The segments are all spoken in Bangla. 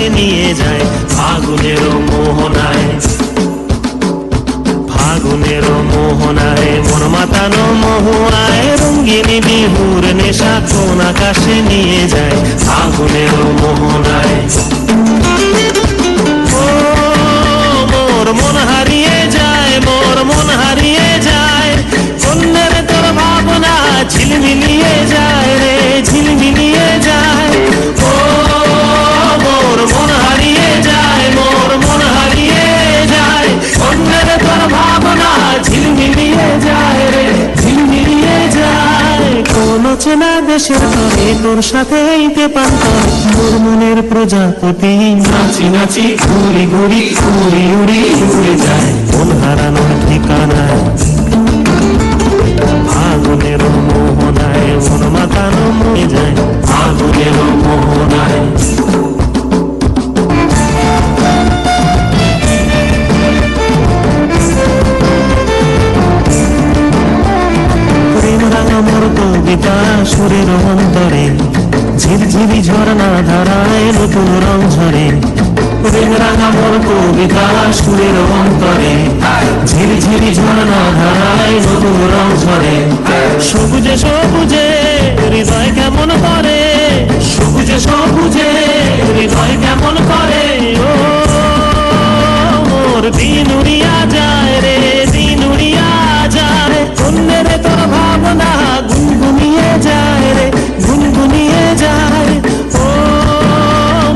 কাছে নিয়ে যায় ফাগুনের মোহনায়। ফাগুনের মোহনায় মন মাতানো মহুয়ায় রঙ্গিনী বিহুর নেশা কোন আকাশে নিয়ে যায় ফাগুনের মোহনায়। ও মোর মন হারিয়ে যায়, মোর মন হারিয়ে যায়, কন্যের তোর ভাবনা ঝিলমিলিয়ে যায় রে, ঝিলমিলিয়ে যায়। ও মোর মন হারিয়ে যায়, মোর মন হারিয়ে যায়, কন্যের তোর ভাবনা ঝিলমিলিয়ে যায় রে, ঝিলমিলিয়ে যায়। কোন চেনা দেশের তরে তোর সাথে এইতে পান্তার তোর মনের প্রজাপতি নাচি নাচি ঘুরি ঘুরি উড়ি উড়ি উড়ে যায় মন হারানোর ঠিকানায়। ফাগুনের মোহনায় মন মাতানো মরে যায় ফাগুনের মোহনায়। প্রেম রাঙা মোর কবিতা সুরের অন্তরে ঝিরঝিরি ঝর্ণা ধারায় নতুন রং ঝরে। প্রেম রাঙা মোর কবিতা সুরের অন্তরে ঝিরঝিরি ঝর্ণা ধারায় নতুন রং ঝরে। সবুজে সবুজে হৃদয় কেমন করে, সবুজে সবুজে হৃদয় কেমন করে। ও মোর দিন উড়িয়া যায় রে, দিন উড়িয়া যায়, কন্যের তোর ভাবনা গুনগুনিয়ে যায় রে, গুনগুনিয়ে যায়। ও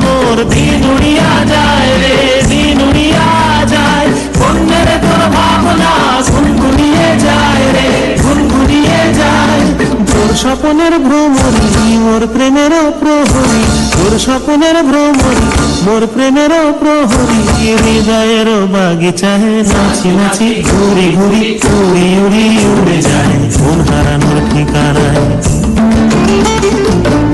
মোর দিন উড়িয়া যায় রে, দিন উড়িয়া যায়, কন্যের তোর ভাবনা গুনগুনিয়ে যায় রে, গুনগুনিয়ে যায়। তোর স্বপনের ভ্রমরি মোর প্রেমের প্রহরী, তোর স্বপনের ভ্রমরি মোর প্রেমের প্রহরী, হৃদয়ের বাগিচায় নাচি নাচি ঘুরি ঘুরি উড়ি উড়ি উড়ে যায় মন হারানোর ঠিকানায়।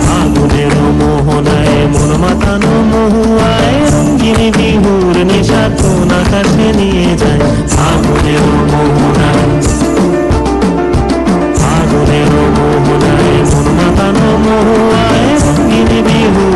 ফাগুনের মোহনায় মন মাতানো মহুয়ায় রঙ্গিনী বিহুর নেশা কোন আকাশে নিয়ে যায় ফাগুনের মোহনায়। ফাগুনের মোহনায় মন মাতানো মহুয়ায় রঙ্গিনী বিহুর